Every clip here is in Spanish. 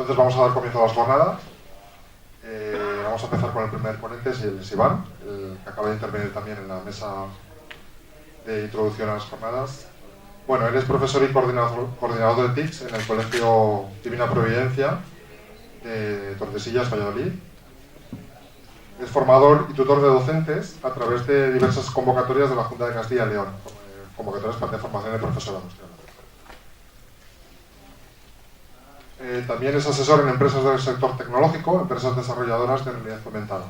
Entonces vamos a dar comienzo a las jornadas. Vamos a empezar con el primer ponente, es Iván, el que acaba de intervenir también en la mesa de introducción a las jornadas. Bueno, él es profesor y coordinador de TICS en el Colegio Divina Providencia de Tordesillas, Valladolid. Es formador y tutor de docentes a través de diversas convocatorias de la Junta de Castilla y León, convocatorias para de formación de profesorado. También es asesor en empresas del sector tecnológico, empresas desarrolladoras de realidad aumentada.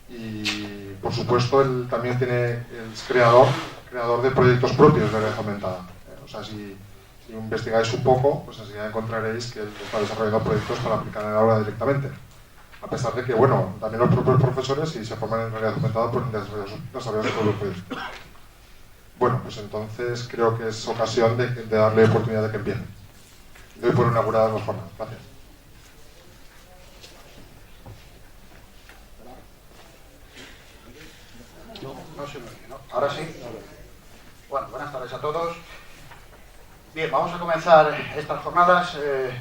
Y, por supuesto, él también es creador de proyectos propios de realidad aumentada. O sea, si investigáis un poco, pues enseguida encontraréis que él está desarrollando proyectos para aplicar en el aula directamente. A pesar de que, bueno, también los propios profesores, si se forman en realidad aumentada, pueden desarrollar su propio proyecto. Bueno, pues entonces creo que es ocasión de darle oportunidad de que empiece. Doy por inauguradas las jornadas. Gracias. No se me oye, ¿no? Ahora sí. Bueno, buenas tardes a todos. Bien, vamos a comenzar estas jornadas.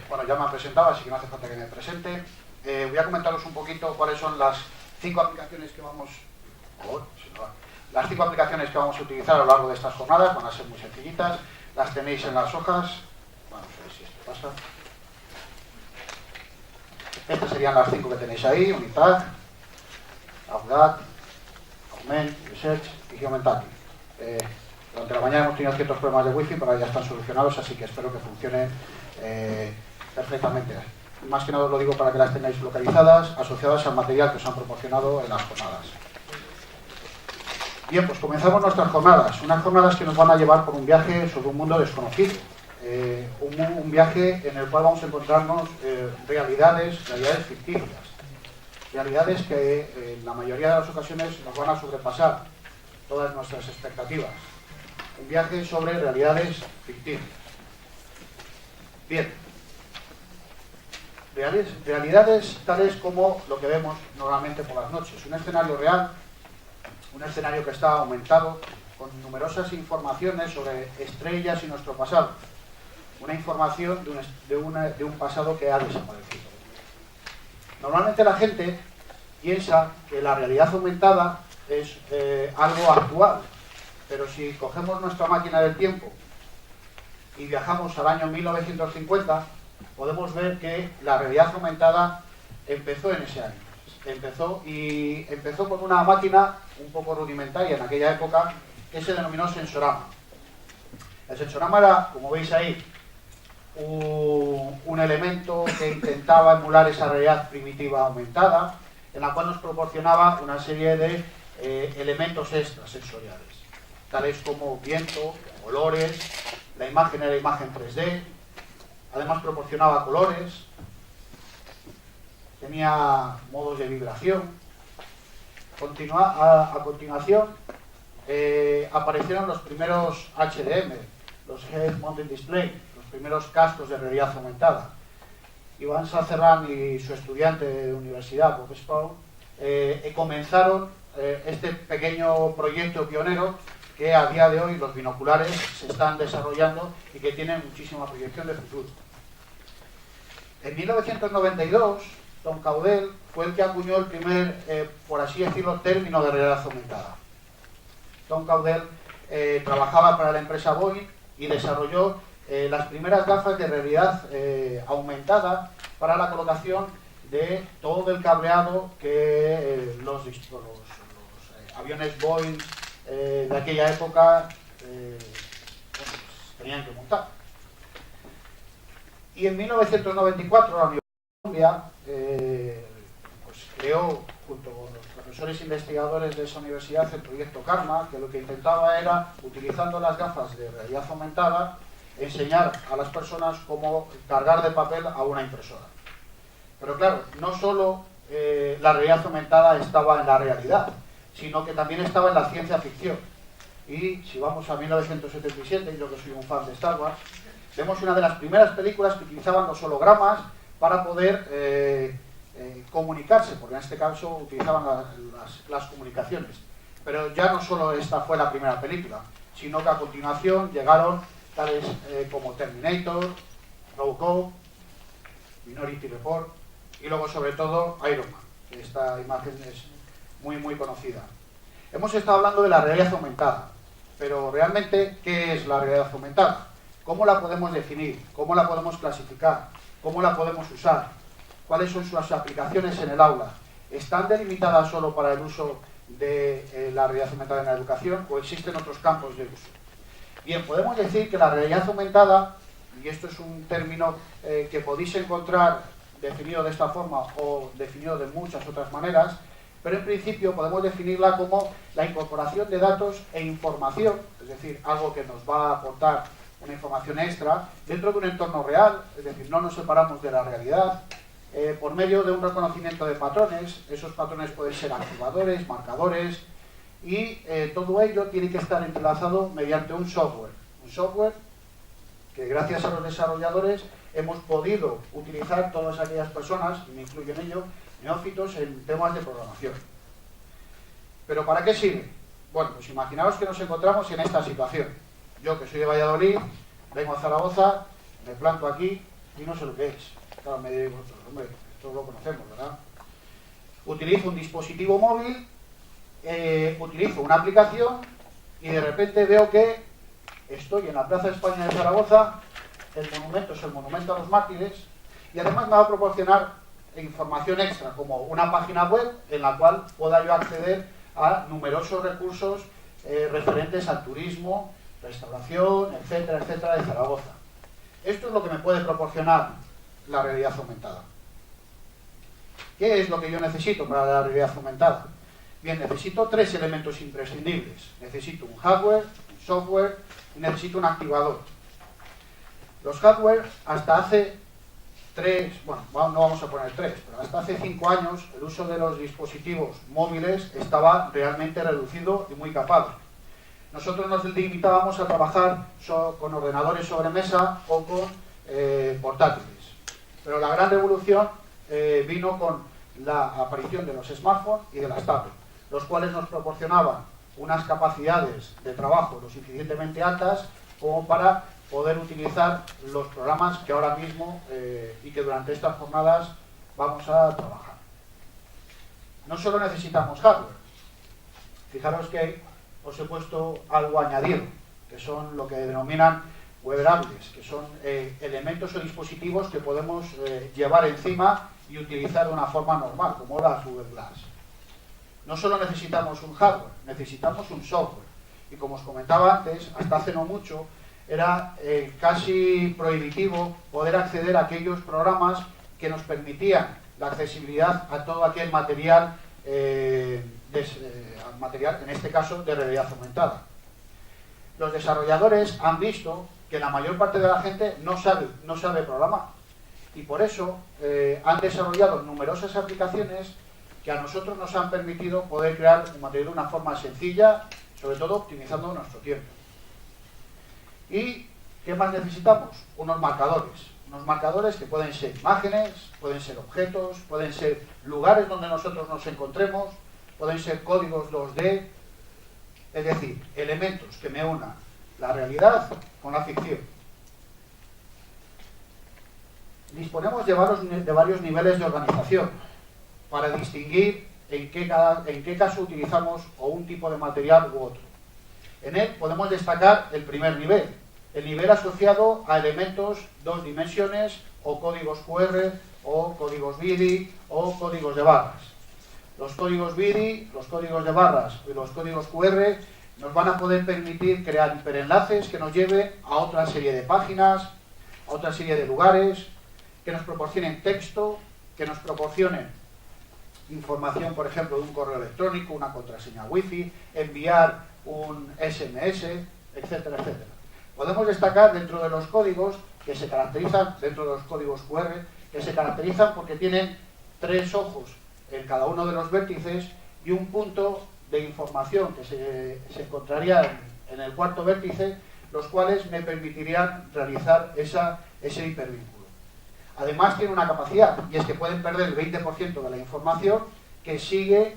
Bueno, ya me han presentado, así que no hace falta que me presente. Voy a comentaros un poquito cuáles son las 5 aplicaciones que vamos... Las 5 aplicaciones que vamos a utilizar a lo largo de estas jornadas. Van a ser muy sencillitas. Las tenéis en las hojas. Vamos a ver si esto pasa. Estas serían las 5 que tenéis ahí: Unitag, Audad, Augment, Research y Geomentati. Durante la mañana hemos tenido ciertos problemas de wifi, pero ahora ya están solucionados, así que espero que funcionen perfectamente. Más que nada os lo digo para que las tengáis localizadas, asociadas al material que os han proporcionado en las jornadas. Bien, pues comenzamos nuestras jornadas. Unas jornadas que nos van a llevar por un viaje sobre un mundo desconocido. Un viaje en el cual vamos a encontrarnos realidades ficticias. Realidades que en la mayoría de las ocasiones nos van a sobrepasar todas nuestras expectativas. Un viaje sobre realidades ficticias. Bien. Realidades tales como lo que vemos normalmente por las noches. Un escenario real, un escenario que está aumentado con numerosas informaciones sobre estrellas y nuestro pasado. Una información de un pasado que ha desaparecido. Normalmente la gente piensa que la realidad aumentada es algo actual, pero si cogemos nuestra máquina del tiempo y viajamos al año 1950, podemos ver que la realidad aumentada empezó en ese año. Empezó con una máquina un poco rudimentaria en aquella época que se denominó sensorama. El sensorama era, como veis ahí, un elemento que intentaba emular esa realidad primitiva aumentada, en la cual nos proporcionaba una serie de elementos extrasensoriales, tales como viento, olores, la imagen era imagen 3D, además proporcionaba colores, tenía modos de vibración. A continuación aparecieron los primeros HDM, los Head Mounted Display, los primeros cascos de realidad aumentada. Iván Sacerrán y su estudiante de universidad, Bob Spawn, comenzaron este pequeño proyecto pionero que a día de hoy los binoculares se están desarrollando y que tienen muchísima proyección de futuro. En 1992, Tom Caudell fue el que acuñó el primer, por así decirlo, término de realidad aumentada. Tom Caudell trabajaba para la empresa Boeing y desarrolló las primeras gafas de realidad aumentada para la colocación de todo el cableado que los aviones Boeing de aquella época tenían que montar. Y en 1994 la Universidad de Columbia creó, junto con los profesores investigadores de esa universidad, el proyecto Karma, que lo que intentaba era, utilizando las gafas de realidad aumentada, enseñar a las personas cómo cargar de papel a una impresora. Pero claro, no solo la realidad aumentada estaba en la realidad, sino que también estaba en la ciencia ficción. Y si vamos a 1977, yo que soy un fan de Star Wars, vemos una de las primeras películas que utilizaban los hologramas para poder comunicarse, porque en este caso utilizaban las comunicaciones. Pero ya no solo esta fue la primera película, sino que a continuación llegaron tales como Terminator, Robocop, Minority Report y luego sobre todo Iron Man, que esta imagen es muy conocida. Hemos estado hablando de la realidad aumentada, pero realmente, ¿qué es la realidad aumentada? ¿Cómo la podemos definir? ¿Cómo la podemos clasificar? ¿Cómo la podemos usar? ¿Cuáles son sus aplicaciones en el aula? ¿Están delimitadas solo para el uso de la realidad aumentada en la educación o existen otros campos de uso? Bien, podemos decir que la realidad aumentada, y esto es un término que podéis encontrar definido de esta forma o definido de muchas otras maneras, pero en principio podemos definirla como la incorporación de datos e información, es decir, algo que nos va a aportar una información extra dentro de un entorno real, es decir, no nos separamos de la realidad, por medio de un reconocimiento de patrones. Esos patrones pueden ser activadores, marcadores, y todo ello tiene que estar entrelazado mediante un software que gracias a los desarrolladores hemos podido utilizar todas aquellas personas, y me incluyo en ello, neófitos en temas de programación. ¿Pero para qué sirve? Bueno, pues imaginaos que nos encontramos en esta situación. Yo, que soy de Valladolid, vengo a Zaragoza, me planto aquí y no sé lo que es. Claro, me diréis vosotros, hombre, esto lo conocemos, ¿verdad? Utilizo un dispositivo móvil, utilizo una aplicación y de repente veo que estoy en la Plaza de España de Zaragoza, el monumento es el Monumento a los Mártires, y además me va a proporcionar información extra, como una página web en la cual pueda yo acceder a numerosos recursos referentes al turismo, restauración, etcétera, etcétera, de Zaragoza. Esto es lo que me puede proporcionar la realidad aumentada. ¿Qué es lo que yo necesito para la realidad aumentada? Bien, necesito tres elementos imprescindibles. Necesito un hardware, un software y necesito un activador. Los hardware, hasta hace no vamos a poner 3, pero hasta hace 5 años el uso de los dispositivos móviles estaba realmente reducido y muy capado. Nosotros nos limitábamos a trabajar con ordenadores sobre mesa o con portátiles. Pero la gran revolución vino con la aparición de los smartphones y de las tablets, los cuales nos proporcionaban unas capacidades de trabajo lo suficientemente altas como para poder utilizar los programas que ahora mismo y que durante estas jornadas vamos a trabajar. No solo necesitamos hardware. Fijaros que os he puesto algo añadido, que son lo que denominan wearables, que son elementos o dispositivos que podemos llevar encima y utilizar de una forma normal, como las Google Glass. No solo necesitamos un hardware, necesitamos un software. Y como os comentaba antes, hasta hace no mucho, era casi prohibitivo poder acceder a aquellos programas que nos permitían la accesibilidad a todo aquel material, en este caso de realidad aumentada. Los desarrolladores han visto que la mayor parte de la gente no sabe programar y por eso han desarrollado numerosas aplicaciones que a nosotros nos han permitido poder crear un material de una forma sencilla, sobre todo optimizando nuestro tiempo. ¿Y qué más necesitamos? Unos marcadores que pueden ser imágenes, pueden ser objetos, pueden ser lugares donde nosotros nos encontremos, pueden ser códigos 2D, es decir, elementos que me unan la realidad con la ficción. Disponemos de varios niveles de organización para distinguir en qué caso utilizamos o un tipo de material u otro. En él podemos destacar el primer nivel, el nivel asociado a elementos 2 dimensiones o códigos QR o códigos BIDI o códigos de barras. Los códigos BIDI, los códigos de barras y los códigos QR nos van a poder permitir crear hiperenlaces que nos lleven a otra serie de páginas, a otra serie de lugares, que nos proporcionen texto, que nos proporcionen información, por ejemplo, de un correo electrónico, una contraseña wifi, enviar un SMS, etcétera, etcétera. Podemos destacar dentro de los códigos que se caracterizan, dentro de los códigos QR, que se caracterizan porque tienen 3 ojos en cada uno de los vértices y un punto de información que se encontraría en el cuarto vértice, los cuales me permitirían realizar ese hipervínculo. Además tiene una capacidad, y es que pueden perder el 20% de la información que sigue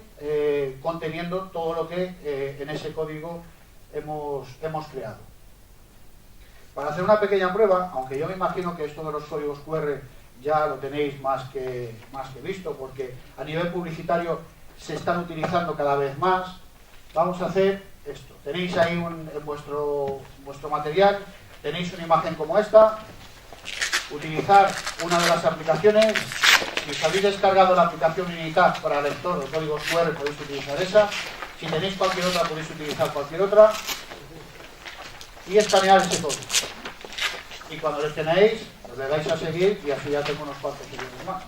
conteniendo todo lo que en ese código hemos creado. Para hacer una pequeña prueba, aunque yo me imagino que esto de los códigos QR ya lo tenéis más que visto, porque a nivel publicitario se están utilizando cada vez más. Vamos a hacer esto. Tenéis ahí en vuestro material, tenéis una imagen como esta. Utilizar una de las aplicaciones. Si os habéis descargado la aplicación Unitat para lector de códigos QR, podéis utilizar esa. Si tenéis cualquier otra, podéis utilizar cualquier otra. Y escanear ese código. Y cuando lo tenéis, os le dais a seguir y así ya tengo unos cuantos segundos más.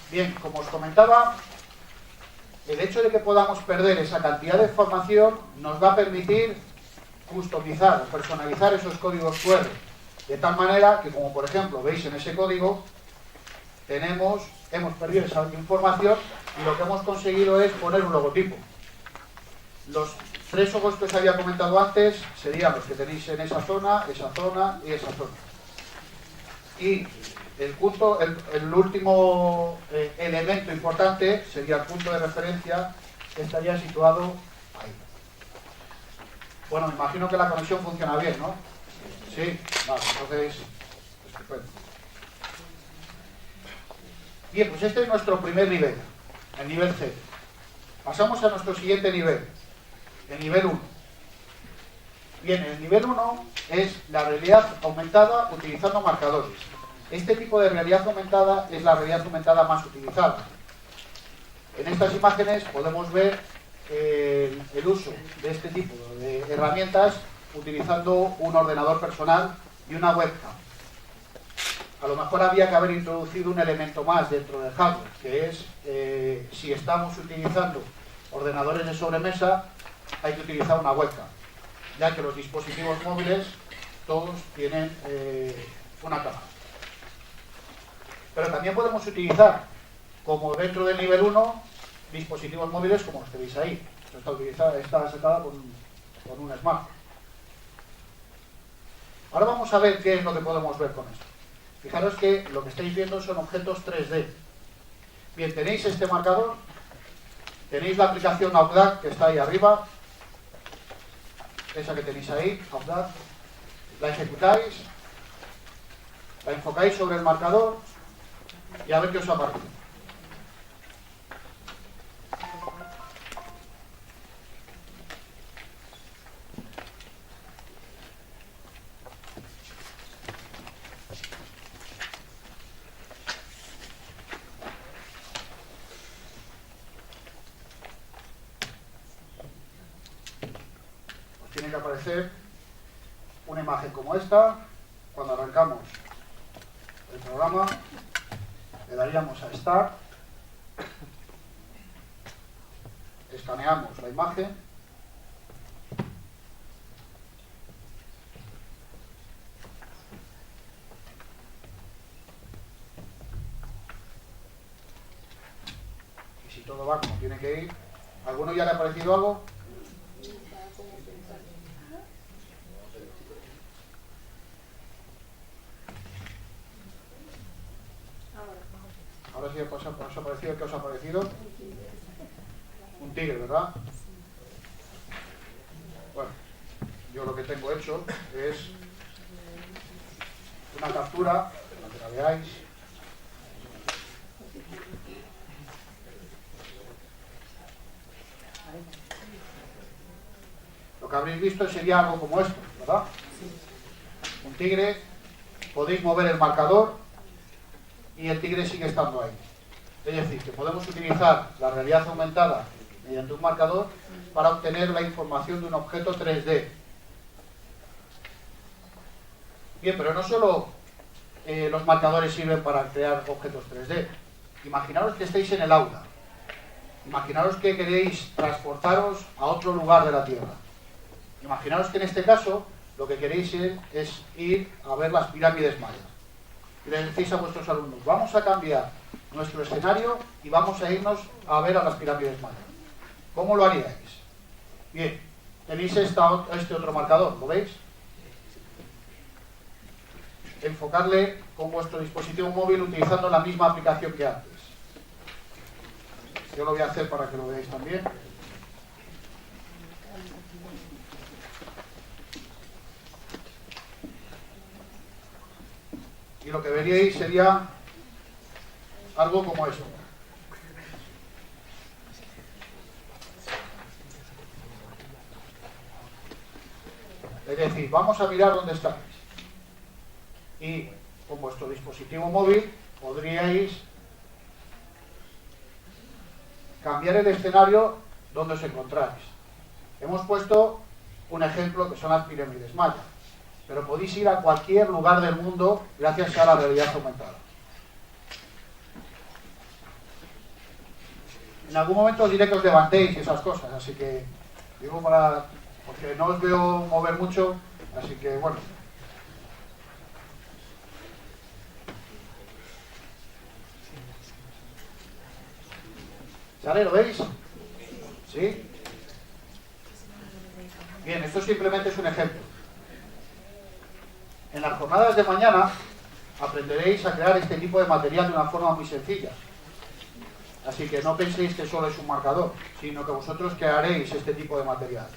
Bien, como os comentaba, el hecho de que podamos perder esa cantidad de información nos va a permitir customizar o personalizar esos códigos QR de tal manera que, como por ejemplo veis en ese código, hemos perdido esa información y lo que hemos conseguido es poner un logotipo. Los 3 ojos que os había comentado antes serían los que tenéis en esa zona y esa zona. Y el último elemento importante sería el punto de referencia, que estaría situado ahí. Bueno, me imagino que la conexión funciona bien, ¿no? Sí, vale, entonces, estupendo. Bien, pues este es nuestro primer nivel, el nivel 0. Pasamos a nuestro siguiente nivel, el nivel 1. Bien, el nivel 1 es la realidad aumentada utilizando marcadores. Este tipo de realidad aumentada es la realidad aumentada más utilizada. En estas imágenes podemos ver el uso de este tipo de herramientas utilizando un ordenador personal y una webcam. A lo mejor había que haber introducido un elemento más dentro del hardware, que es si estamos utilizando ordenadores de sobremesa, hay que utilizar una webcam, ya que los dispositivos móviles todos tienen una cámara. Pero también podemos utilizar, como dentro del nivel 1, dispositivos móviles como los que veis ahí. Está sacada con un smartphone. Ahora vamos a ver qué es lo que podemos ver con esto. Fijaros que lo que estáis viendo son objetos 3D. Bien, tenéis este marcador, tenéis la aplicación Outdac que está ahí arriba, esa que tenéis ahí, Outdac, la ejecutáis, la enfocáis sobre el marcador y a ver qué os aparece. Tiene que aparecer una imagen como esta. Cuando arrancamos el programa, le daríamos a Start, escaneamos la imagen y si todo va como tiene que ir. ¿Alguno ya le ha parecido algo? Ahora sí os ha parecido. ¿Qué os ha parecido? Un tigre, ¿verdad? Bueno, yo lo que tengo hecho es una captura, para que la veáis. Lo que habréis visto sería algo como esto, ¿verdad? Un tigre, podéis mover el marcador y el tigre sigue estando ahí. Es decir, que podemos utilizar la realidad aumentada mediante un marcador para obtener la información de un objeto 3D. Bien, pero no solo los marcadores sirven para crear objetos 3D. Imaginaros que estáis en el aula. Imaginaros que queréis transportaros a otro lugar de la Tierra. Imaginaros que en este caso lo que queréis es ir a ver las pirámides mayas. Y les decís a vuestros alumnos, vamos a cambiar nuestro escenario y vamos a irnos a ver a las pirámides mayas. ¿Cómo lo haríais? Bien, tenéis este otro marcador, ¿lo veis? enfocarle con vuestro dispositivo móvil utilizando la misma aplicación que antes. Yo lo voy a hacer para que lo veáis también. Y lo que veríais sería algo como esto. Es decir, vamos a mirar dónde estáis. Y con vuestro dispositivo móvil podríais cambiar el escenario donde os encontráis. Hemos puesto un ejemplo que son las pirámides mayas, pero podéis ir a cualquier lugar del mundo gracias a la realidad aumentada. En algún momento os diré que os levantéis y esas cosas, así que digo porque no os veo mover mucho, así que bueno. ¿Sale? ¿Lo veis? ¿Sí? Bien, esto simplemente es un ejemplo. En las jornadas de mañana aprenderéis a crear este tipo de material de una forma muy sencilla. Así que no penséis que solo es un marcador, sino que vosotros crearéis este tipo de material.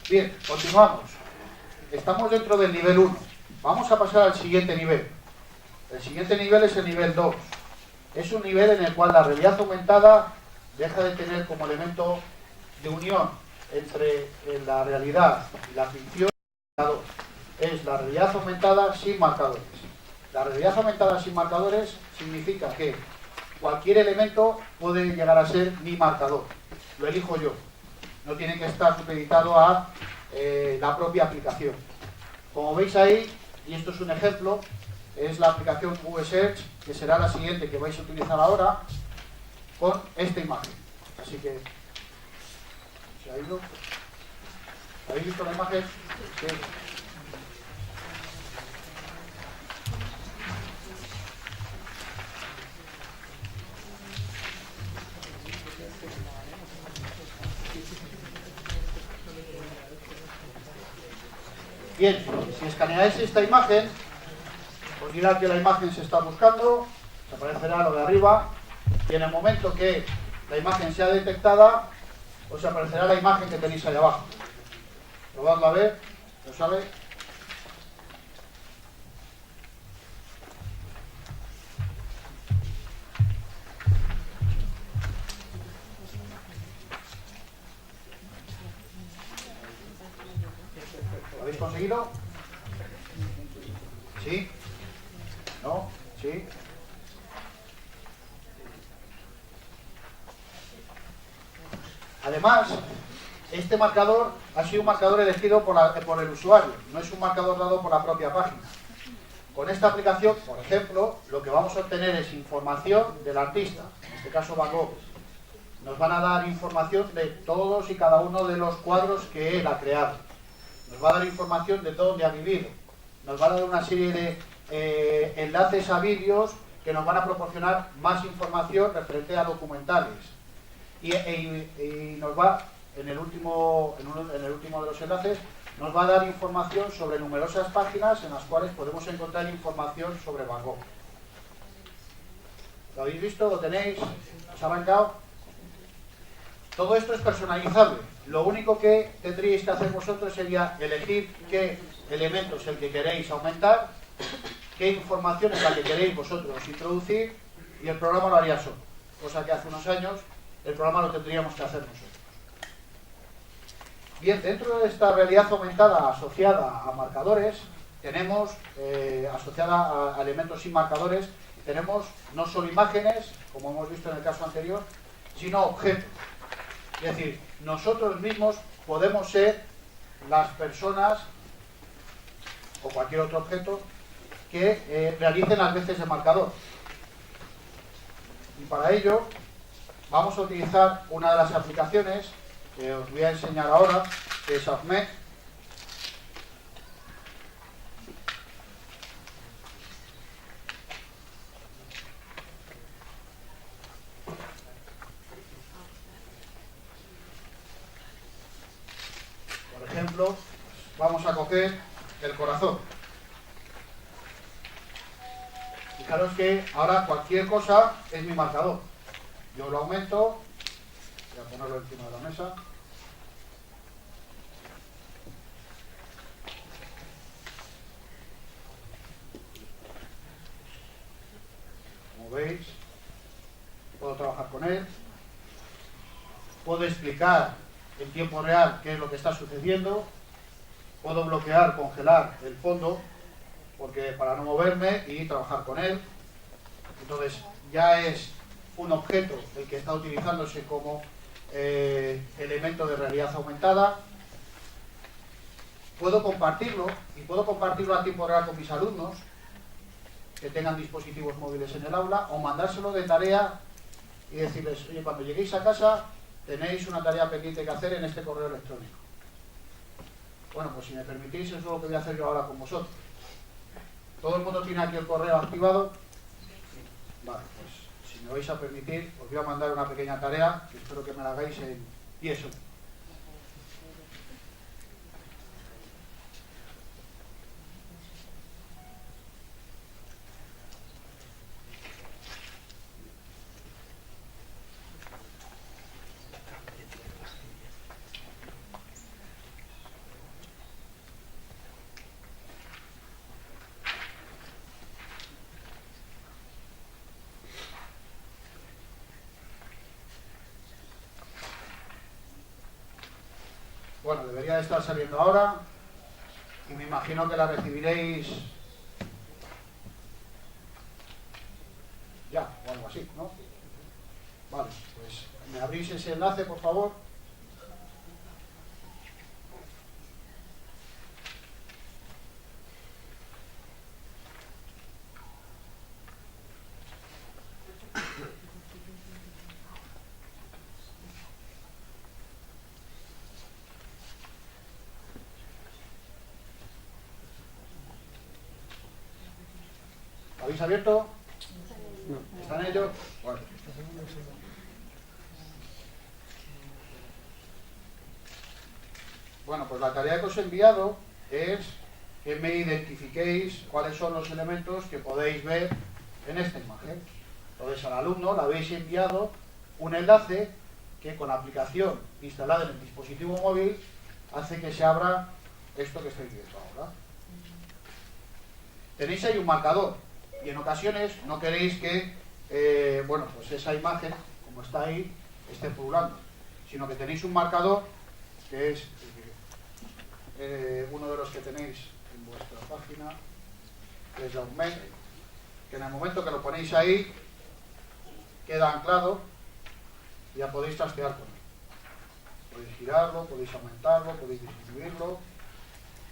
Bien, continuamos. Estamos dentro del nivel 1. Vamos a pasar al siguiente nivel. El siguiente nivel es el nivel 2. Es un nivel en el cual la realidad aumentada deja de tener como elemento de unión entre la realidad y la ficción. Es la realidad aumentada sin marcadores. La realidad aumentada sin marcadores significa que cualquier elemento puede llegar a ser mi marcador. Lo elijo yo. No tiene que estar supeditado a la propia aplicación. Como veis ahí, y esto es un ejemplo, es la aplicación Google Search, que será la siguiente que vais a utilizar ahora, con esta imagen. Así que, ¿se ha ido? ¿Habéis visto la imagen? Sí. Bien, si escaneáis esta imagen, os dirá que la imagen se está buscando, se aparecerá lo de arriba, y en el momento que la imagen sea detectada, os aparecerá la imagen que tenéis ahí abajo. Probadlo a ver, ¿lo sale? ¿Lo habéis conseguido? ¿Sí? ¿No? ¿Sí? Además, este marcador ha sido un marcador elegido por el usuario, no es un marcador dado por la propia página. Con esta aplicación, por ejemplo, lo que vamos a obtener es información del artista, en este caso Van Gogh. Nos van a dar información de todos y cada uno de los cuadros que él ha creado. Nos va a dar información de dónde ha vivido. Nos va a dar una serie de enlaces a vídeos que nos van a proporcionar más información referente a documentales. Y nos va, en el último de los enlaces, nos va a dar información sobre numerosas páginas en las cuales podemos encontrar información sobre Van Gogh. ¿Lo habéis visto? ¿Lo tenéis? ¿Os ha arrancado? Todo esto es personalizable. Lo único que tendríais que hacer vosotros sería elegir qué elemento es el que queréis aumentar, qué información es la que queréis vosotros introducir, y el programa lo haría solo. Cosa que hace unos años el programa lo tendríamos que hacer nosotros. Bien, dentro de esta realidad aumentada asociada a marcadores, tenemos, asociada a elementos sin marcadores, tenemos no solo imágenes, como hemos visto en el caso anterior, sino objetos. Es decir, nosotros mismos podemos ser las personas o cualquier otro objeto que realicen las veces de marcador. Y para ello vamos a utilizar una de las aplicaciones que os voy a enseñar ahora, que es AppMech. ejemplo, vamos a coger el corazón. Fijaros que ahora cualquier cosa es mi marcador. Yo lo aumento, voy a ponerlo encima de la mesa. Como veis, puedo trabajar con él, puedo explicar en tiempo real qué es lo que está sucediendo, puedo bloquear, congelar el fondo, porque para no moverme y trabajar con él. Entonces ya es un objeto el que está utilizándose como elemento de realidad aumentada. Puedo compartirlo, y puedo compartirlo a tiempo real con mis alumnos que tengan dispositivos móviles en el aula, o mandárselo de tarea y decirles, oye, cuando lleguéis a casa tenéis una tarea pendiente que hacer en este correo electrónico. Bueno, pues si me permitís, eso es lo que voy a hacer yo ahora con vosotros. ¿Todo el mundo tiene aquí el correo activado? Vale, pues si me vais a permitir, os voy a mandar una pequeña tarea que espero que me la hagáis en 10 segundos. Bueno, debería de estar saliendo ahora y me imagino que la recibiréis ya, o algo así, ¿no? Vale, pues me abrís ese enlace, por favor. ¿Habéis abierto? No. ¿Están ellos? Bueno. Bueno, pues la tarea que os he enviado es que me identifiquéis cuáles son los elementos que podéis ver en esta imagen. Entonces al alumno le habéis enviado un enlace que con la aplicación instalada en el dispositivo móvil hace que se abra esto que estáis viendo ahora. Tenéis ahí un marcador y en ocasiones no queréis que bueno, pues esa imagen, como está ahí, esté pululando, sino que tenéis un marcador que es uno de los que tenéis en vuestra página, que es Augment, que en el momento que lo ponéis ahí queda anclado y ya podéis trastear con él. Podéis girarlo, podéis aumentarlo, podéis disminuirlo,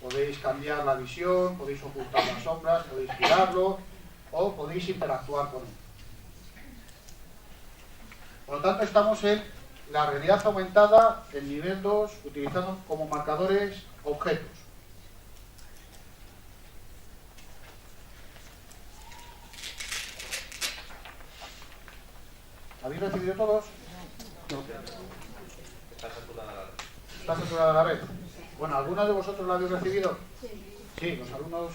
podéis cambiar la visión, podéis ocultar las sombras, podéis girarlo o podéis interactuar con él. Por lo tanto, estamos en la realidad aumentada en nivel 2, utilizando como marcadores objetos. ¿Habéis recibido todos? No. Está saturada la red. ¿Está saturada la red? Bueno, ¿algunos de vosotros lo habéis recibido? Sí, los alumnos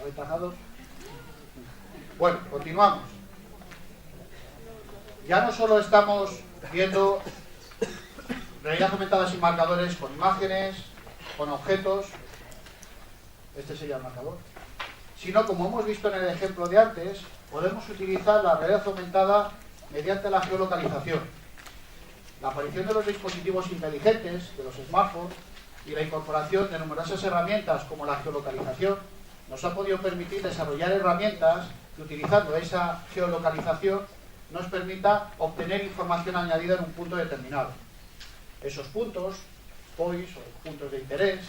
aventajados. Bueno, continuamos. Ya no solo estamos viendo realidad aumentada sin marcadores, con imágenes, con objetos, este sería el marcador, sino, como hemos visto en el ejemplo de antes, podemos utilizar la realidad aumentada mediante la geolocalización. La aparición de los dispositivos inteligentes, de los smartphones, y la incorporación de numerosas herramientas como la geolocalización nos ha podido permitir desarrollar herramientas que, utilizando esa geolocalización, nos permita obtener información añadida en un punto determinado. Esos puntos, points o puntos de interés,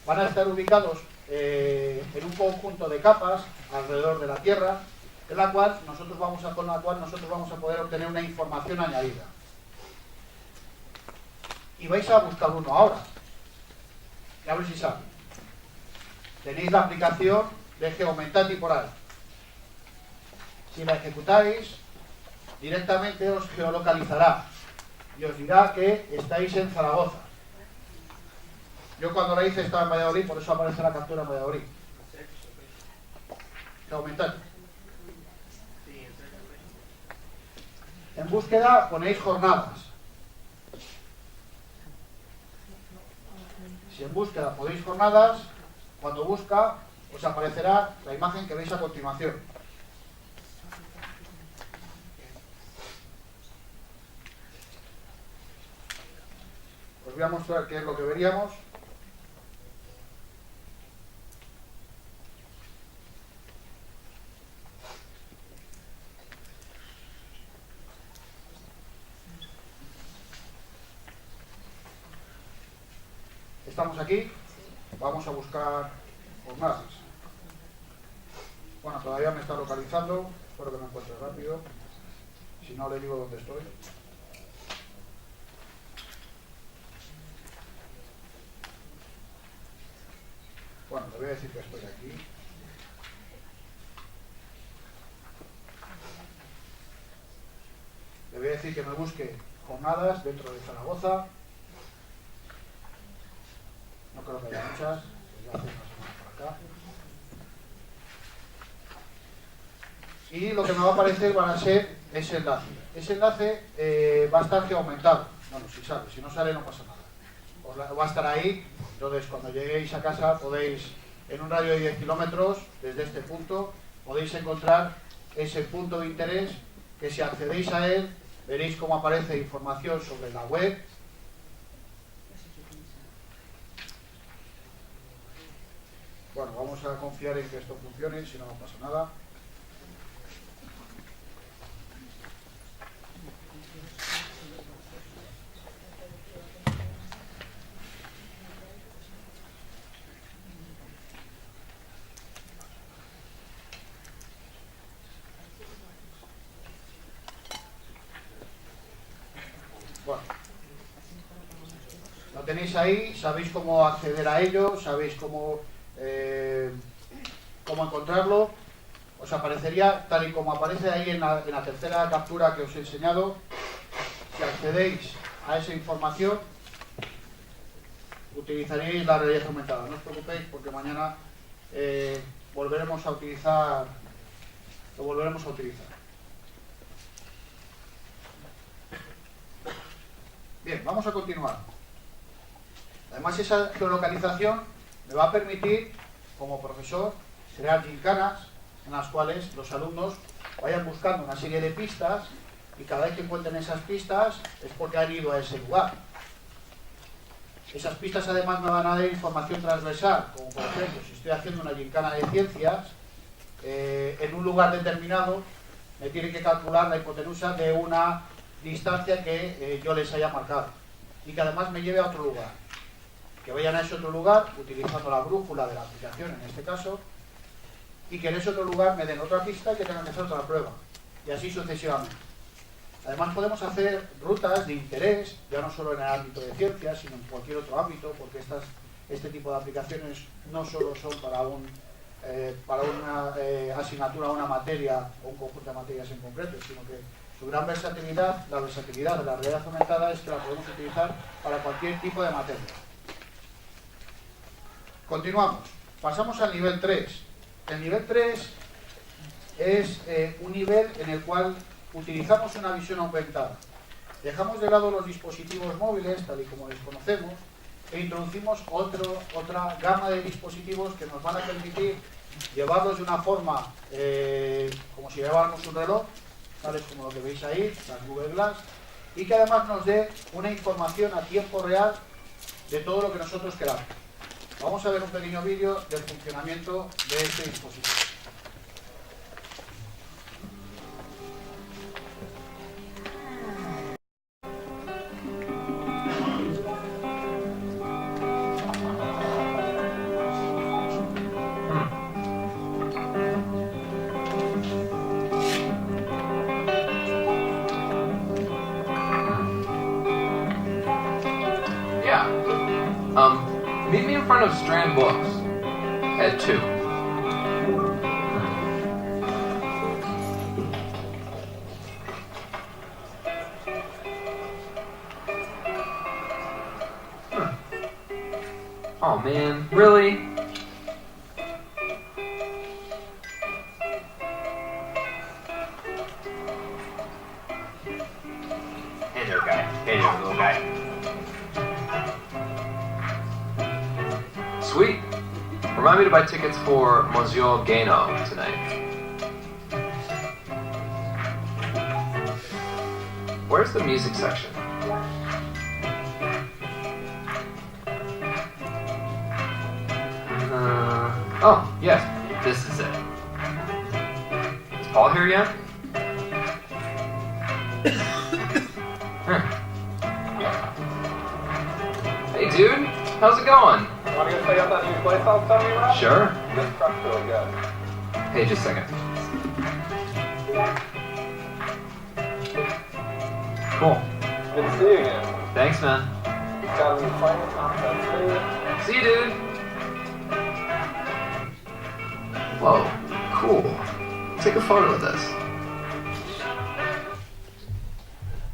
van a estar ubicados en un conjunto de capas alrededor de la Tierra, con la cual nosotros vamos a poder obtener una información añadida. Y vais a buscar uno ahora. Y a ver si sabe. Tenéis la aplicación de Geomentati por ahí. Si la ejecutáis, directamente os geolocalizará y os dirá que estáis en Zaragoza. Yo cuando la hice estaba en Valladolid, por eso aparece la captura en Valladolid. ¿Qué aumentar? En búsqueda ponéis jornadas. Si en búsqueda ponéis jornadas, cuando busca os aparecerá la imagen que veis a continuación. Os voy a mostrar qué es lo que veríamos. Estamos aquí, vamos a buscar jornadas. Bueno, todavía me está localizando, espero que me encuentre rápido, si no le digo dónde estoy. Bueno, le voy a decir que estoy aquí. Le voy a decir que me busque jornadas dentro de Zaragoza. No creo que haya muchas, voy a hacer una semana por acá. Y lo que me va a aparecer van a ser ese enlace. Ese enlace va a estar geoaumentado. Bueno, si sale, si no sale no pasa nada. Va a estar ahí, entonces cuando lleguéis a casa podéis, en un radio de 10 kilómetros, desde este punto, podéis encontrar ese punto de interés que si accedéis a él, veréis cómo aparece información sobre la web. Bueno, vamos a confiar en que esto funcione, si no, no pasa nada. Bueno, lo tenéis ahí, sabéis cómo acceder a ello, sabéis cómo encontrarlo. Os aparecería tal y como aparece ahí en la tercera captura que os he enseñado. Si accedéis a esa información, utilizaréis la realidad aumentada. No os preocupéis porque mañana lo volveremos a utilizar. Bien, vamos a continuar. Además, esa geolocalización me va a permitir, como profesor, crear gincanas en las cuales los alumnos vayan buscando una serie de pistas y cada vez que encuentren esas pistas es porque han ido a ese lugar. Esas pistas además me van a dar información transversal, como por ejemplo, si estoy haciendo una gincana de ciencias, en un lugar determinado me tiene que calcular la hipotenusa de una distancia que yo les haya marcado y que además me lleve a otro lugar. Que vayan a ese otro lugar utilizando la brújula de la aplicación en este caso y que en ese otro lugar me den otra pista y que tengan que hacer otra prueba y así sucesivamente. Además podemos hacer rutas de interés, ya no solo en el ámbito de ciencias, sino en cualquier otro ámbito, porque este tipo de aplicaciones no solo son para una asignatura, una materia o un conjunto de materias en concreto, sino que su gran versatilidad, la versatilidad de la realidad aumentada es que la podemos utilizar para cualquier tipo de materia. Continuamos. Pasamos al nivel 3. El nivel 3 es un nivel en el cual utilizamos una visión aumentada. Dejamos de lado los dispositivos móviles, tal y como les conocemos, e introducimos otra gama de dispositivos que nos van a permitir llevarlos de una forma como si lleváramos un reloj, tales como lo que veis ahí, las Google Glass, y que además nos dé una información a tiempo real de todo lo que nosotros queramos. Vamos a ver un pequeño vídeo del funcionamiento de este dispositivo. Meet me in front of Strand Books at 2. Oh man, really? Hey there, guy. Hey there, little guy. Sweet. Remind me to buy tickets for Monsieur Gano tonight. Where's the music section? Oh, yes, this is it. Is Paul here yet? Huh. Hey, dude, how's it going? Want to go check out that new place I was telling you about? Sure. This truck's really good. Hey, just a second. Cool. Good to see you again. Thanks, man. Got a new plane contest. See you, dude. Whoa, cool. Take a photo of this.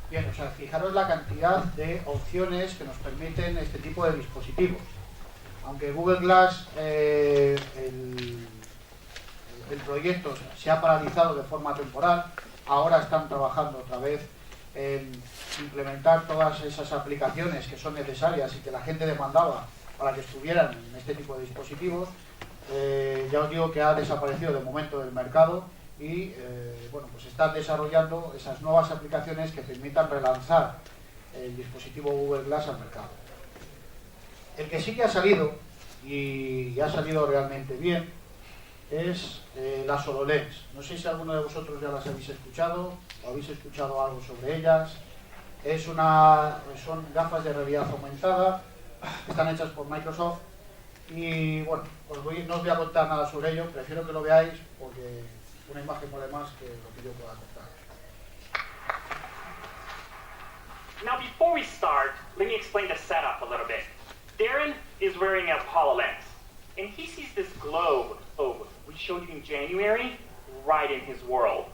Bien, o sea, fijaros la cantidad de opciones que nos permiten este tipo de dispositivos. Aunque Google Glass, el proyecto se ha paralizado de forma temporal, ahora están trabajando otra vez en implementar todas esas aplicaciones que son necesarias y que la gente demandaba para que estuvieran en este tipo de dispositivos. Ya os digo que ha desaparecido de momento del mercado y bueno, pues están desarrollando esas nuevas aplicaciones que permitan relanzar el dispositivo Google Glass al mercado. El que sí que ha salido, y ha salido realmente bien, es las HoloLens. No sé si alguno de vosotros ya las habéis escuchado o habéis escuchado algo sobre ellas. Son gafas de realidad aumentada, están hechas por Microsoft y bueno, no os voy a contar nada sobre ello, prefiero que lo veáis porque una imagen vale más que lo que yo pueda contar. Now before we start, let me explain the setup a little bit. Darren is wearing a HoloLens, and he sees this globe we showed you in January right in his world.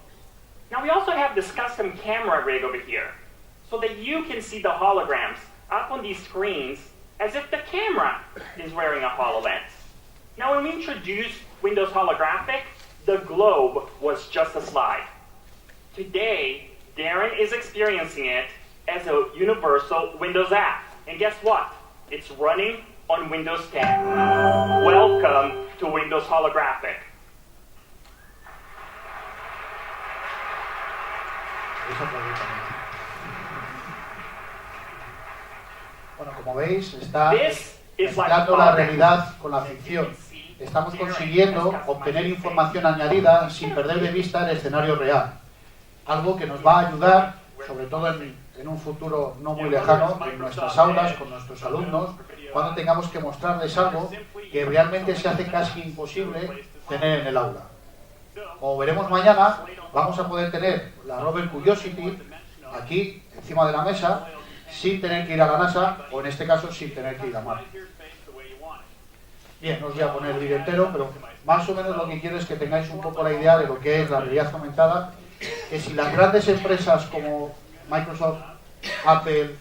Now we also have this custom camera rig over here, so that you can see the holograms up on these screens as if the camera is wearing a HoloLens. Now when we introduced Windows Holographic, the globe was just a slide. Today, Darren is experiencing it as a universal Windows app. And guess what? It's running on Windows 10. Welcome to Windows Holographic. Bueno, como veis, está mezclando la realidad con la ficción. Estamos consiguiendo obtener información añadida sin perder de vista el escenario real. Algo que nos va a ayudar, sobre todo en un futuro no muy lejano, en nuestras aulas, con nuestros alumnos, cuando tengamos que mostrarles algo que realmente se hace casi imposible tener en el aula. Como veremos mañana, vamos a poder tener la Rover Curiosity aquí, encima de la mesa, sin tener que ir a la NASA, o en este caso, sin tener que ir a Marte. Bien, no os voy a poner el vídeo entero, pero más o menos lo que quiero es que tengáis un poco la idea de lo que es la realidad aumentada, que si las grandes empresas como Microsoft, Apple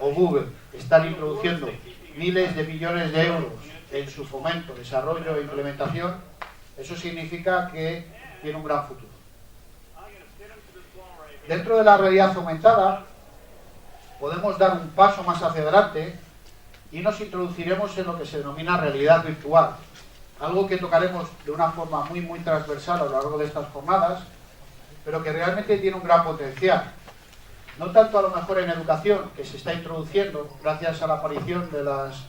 o Google están introduciendo miles de millones de euros en su fomento, desarrollo e implementación, eso significa que tiene un gran futuro. Dentro de la realidad aumentada podemos dar un paso más hacia adelante y nos introduciremos en lo que se denomina realidad virtual, algo que tocaremos de una forma muy transversal a lo largo de estas jornadas, pero que realmente tiene un gran potencial. No tanto a lo mejor en educación, que se está introduciendo gracias a la aparición de las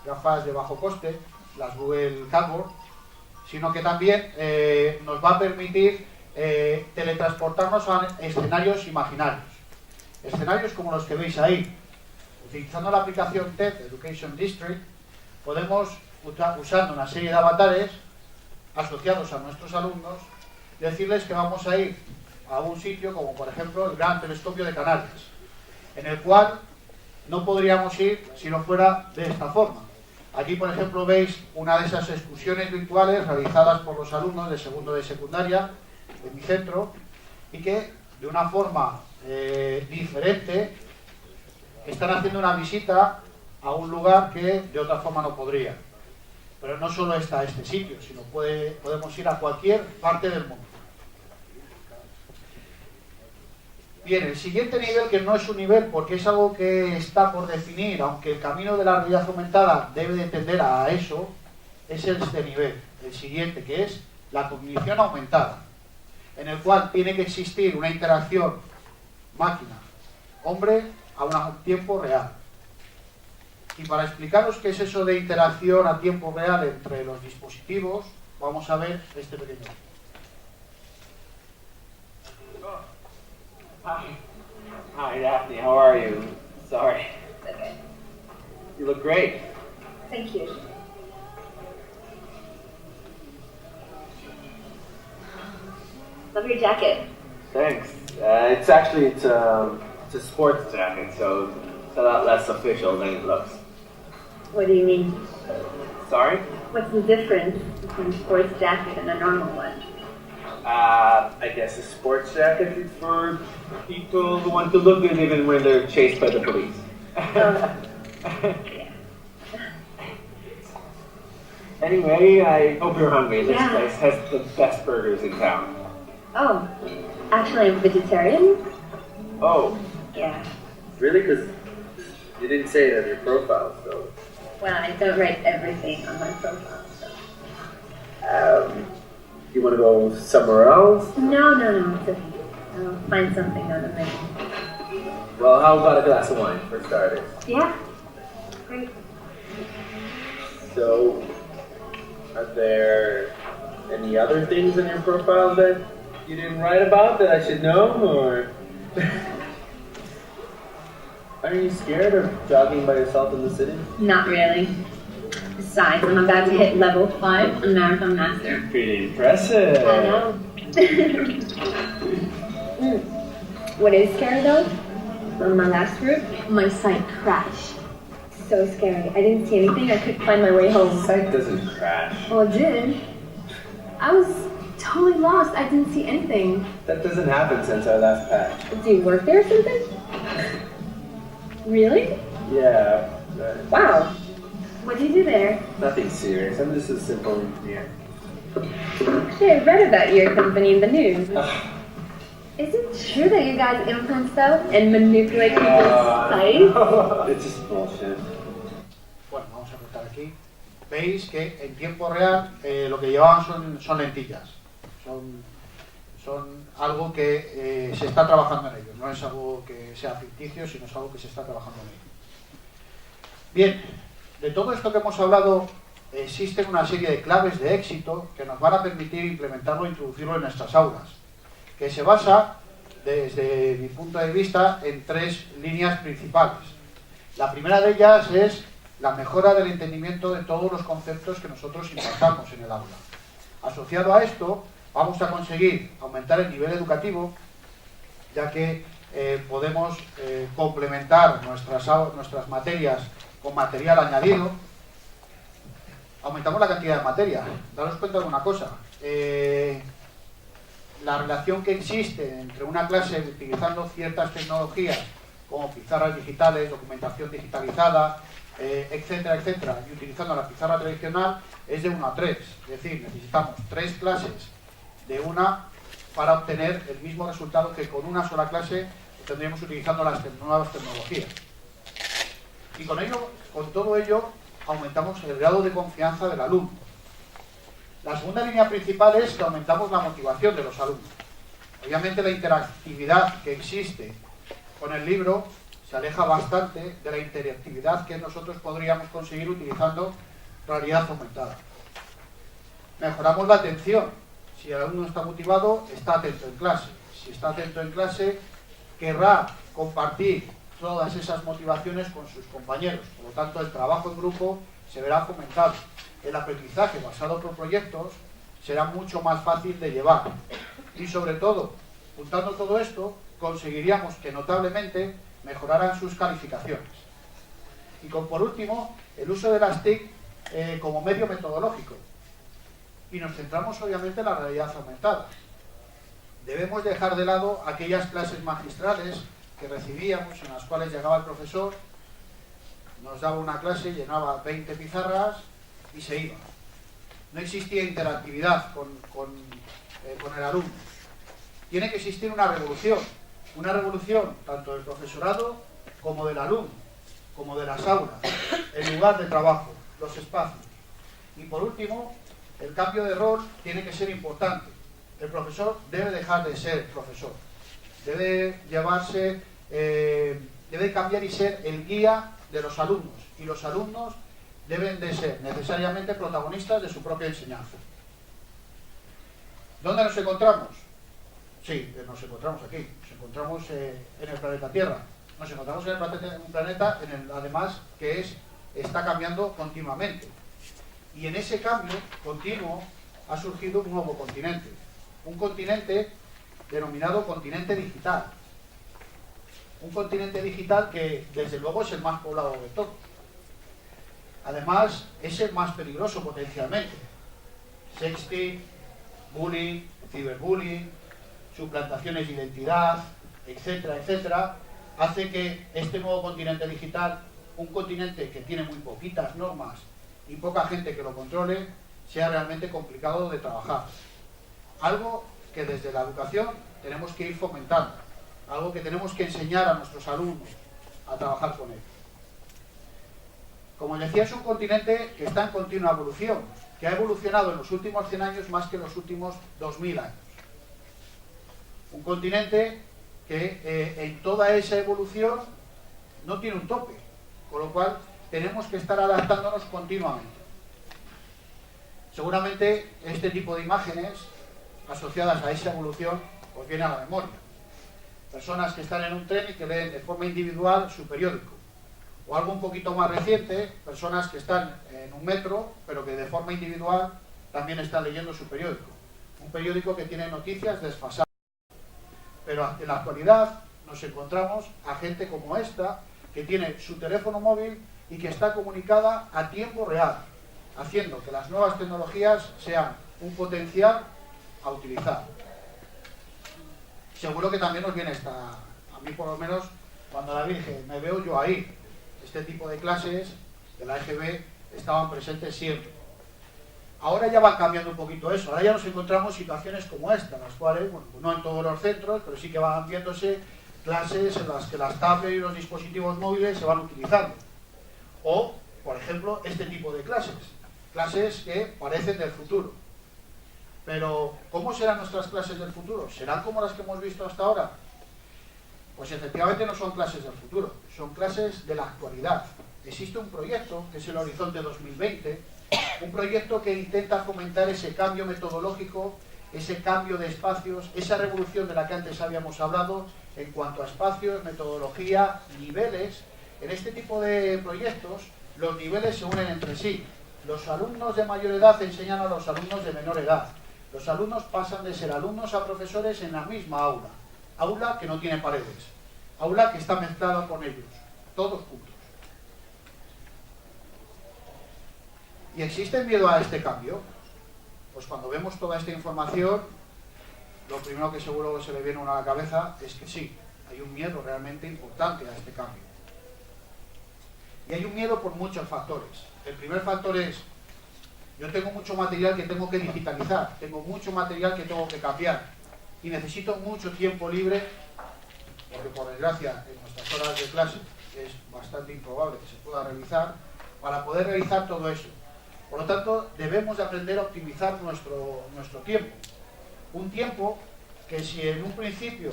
gafas de bajo coste, las Google Cardboard, sino que también nos va a permitir teletransportarnos a escenarios imaginarios. Escenarios como los que veis ahí. Utilizando la aplicación TED Education District, podemos, usando una serie de avatares asociados a nuestros alumnos, decirles que vamos a ir a un sitio como por ejemplo el Gran Telescopio de Canarias, en el cual no podríamos ir si no fuera de esta forma. Aquí por ejemplo veis una de esas excursiones virtuales realizadas por los alumnos de segundo de secundaria de mi centro y que de una forma diferente están haciendo una visita a un lugar que de otra forma no podría. Pero no solo está este sitio, sino podemos ir a cualquier parte del mundo. Bien, el siguiente nivel, que no es un nivel porque es algo que está por definir, aunque el camino de la realidad aumentada debe de tender a eso, es este nivel, el siguiente, que es la cognición aumentada, en el cual tiene que existir una interacción máquina-hombre a un tiempo real. Y para explicaros qué es eso de interacción a tiempo real entre los dispositivos, vamos a ver este pequeño vídeo. Hi, Daphne. How are you? Sorry. Okay. You look great. Thank you. Love your jacket. Thanks. It's a sports jacket, so it's a lot less official than it looks. What do you mean? Sorry? What's the difference between a sports jacket and a normal one? I guess a sports jacket is for people who want to look good even when they're chased by the police. Yeah. Anyway, I hope you're hungry. This Yeah. place has the best burgers in town. Oh, actually I'm vegetarian. Oh, Yeah. really? Because you didn't say it on your profile, so... Well, I don't write everything on my profile, so. You want to go somewhere else? No, it's okay. I'll find something on the menu. Well, how about a glass of wine, for starters? Yeah. Great. So, are there any other things in your profile that you didn't write about that I should know, or... Are you scared of jogging by yourself in the city? Not really. Besides, I'm about to hit level 5 on Marathon Master. Pretty impressive. I know. What is scary though? On my last route, my site crashed. So scary. I didn't see anything. I couldn't find my way home. Site doesn't crash. Well, it did. I was totally lost. I didn't see anything. That doesn't happen since our last patch. Do you work there or something? Really? Yeah, Wow. What do you do there? nothing serious. I'm just a simple engineer. Actually, I read about your company in the news. Is it true that you guys implant stuff and manipulate people's sites? It's just bullshit. Bueno, vamos a cortar aquí. Veis que en tiempo real lo que llevaban son lentillas. Son algo que se está trabajando en ello. No es algo que sea ficticio, sino es algo que se está trabajando en ello. Bien, de todo esto que hemos hablado, existen una serie de claves de éxito que nos van a permitir implementarlo e introducirlo en nuestras aulas, que se basa, desde mi punto de vista, en 3 líneas principales. La primera de ellas es la mejora del entendimiento de todos los conceptos que nosotros impartamos en el aula. Asociado a esto, vamos a conseguir aumentar el nivel educativo, ya que podemos complementar nuestras materias con material añadido. Aumentamos la cantidad de materia. Daros cuenta de una cosa. La relación que existe entre una clase utilizando ciertas tecnologías como pizarras digitales, documentación digitalizada, etcétera, etcétera, y utilizando la pizarra tradicional es de 1 a 3. Es decir, necesitamos 3 clases de una para obtener el mismo resultado que con una sola clase tendríamos utilizando las nuevas tecnologías. Y con todo ello, aumentamos el grado de confianza del alumno. La segunda línea principal es que aumentamos la motivación de los alumnos. Obviamente la interactividad que existe con el libro se aleja bastante de la interactividad que nosotros podríamos conseguir utilizando realidad aumentada. Mejoramos la atención. Si el alumno está motivado, está atento en clase. Si está atento en clase, querrá compartir todas esas motivaciones con sus compañeros. Por lo tanto, el trabajo en grupo se verá fomentado. El aprendizaje basado por proyectos será mucho más fácil de llevar. Y sobre todo, juntando todo esto, conseguiríamos que notablemente mejoraran sus calificaciones. Y por último, el uso de las TIC como medio metodológico. Y nos centramos obviamente en la realidad aumentada. Debemos dejar de lado aquellas clases magistrales que recibíamos, en las cuales llegaba el profesor, nos daba una clase, llenaba 20 pizarras y se iba. No existía interactividad con el alumno. Tiene que existir una revolución tanto del profesorado como del alumno, como de las aulas, el lugar de trabajo, los espacios. Y por último, el cambio de rol tiene que ser importante. El profesor debe dejar de ser profesor, debe cambiar y ser el guía de los alumnos, y los alumnos deben de ser necesariamente protagonistas de su propia enseñanza. ¿Dónde nos encontramos? Sí, nos encontramos aquí, nos encontramos en el planeta Tierra, nos encontramos en un planeta además que está cambiando continuamente, y en ese cambio continuo ha surgido un nuevo continente, un continente denominado continente digital, un continente digital que desde luego es el más poblado de todos. Además, es el más peligroso potencialmente. Sexting, bullying, ciberbullying, suplantaciones de identidad, etcétera, etcétera, hace que este nuevo continente digital, un continente que tiene muy poquitas normas y poca gente que lo controle, sea realmente complicado de trabajar. Algo que desde la educación tenemos que ir fomentando, algo que tenemos que enseñar a nuestros alumnos a trabajar con él. Como decía, es un continente que está en continua evolución, que ha evolucionado en los últimos 100 años más que en los últimos 2000 años. Un continente que en toda esa evolución no tiene un tope, con lo cual tenemos que estar adaptándonos continuamente. Seguramente este tipo de imágenes asociadas a esa evolución os vienen a la memoria. Personas que están en un tren y que leen de forma individual su periódico. O algo un poquito más reciente, personas que están en un metro, pero que de forma individual también están leyendo su periódico. Un periódico que tiene noticias desfasadas. Pero en la actualidad nos encontramos a gente como esta, que tiene su teléfono móvil y que está comunicada a tiempo real, haciendo que las nuevas tecnologías sean un potencial a utilizar. Seguro que también nos viene a mí por lo menos, cuando la Virgen, me veo yo ahí. Este tipo de clases de la EGB estaban presentes siempre. Ahora ya va cambiando un poquito eso, ahora ya nos encontramos situaciones como esta, las cuales, bueno, pues no en todos los centros, pero sí que van viéndose clases en las que las tablets y los dispositivos móviles se van utilizando. O, por ejemplo, este tipo de clases que parecen del futuro. Pero, ¿cómo serán nuestras clases del futuro? ¿Serán como las que hemos visto hasta ahora? Pues efectivamente no son clases del futuro, son clases de la actualidad. Existe un proyecto, que es el Horizonte 2020, un proyecto que intenta fomentar ese cambio metodológico, ese cambio de espacios, esa revolución de la que antes habíamos hablado en cuanto a espacios, metodología, niveles. En este tipo de proyectos los niveles se unen entre sí. Los alumnos de mayor edad enseñan a los alumnos de menor edad. Los alumnos pasan de ser alumnos a profesores en la misma aula. Aula que no tiene paredes. Aula que está mezclada con ellos. Todos juntos. ¿Y existe miedo a este cambio? Pues cuando vemos toda esta información, lo primero que seguro que se le viene a uno a la cabeza es que sí, hay un miedo realmente importante a este cambio. Y hay un miedo por muchos factores. El primer factor es, yo tengo mucho material que tengo que digitalizar, tengo mucho material que tengo que cambiar y necesito mucho tiempo libre, porque por desgracia en nuestras horas de clase es bastante improbable que se pueda realizar, para poder realizar todo eso. Por lo tanto, debemos de aprender a optimizar nuestro tiempo. Un tiempo que si en un principio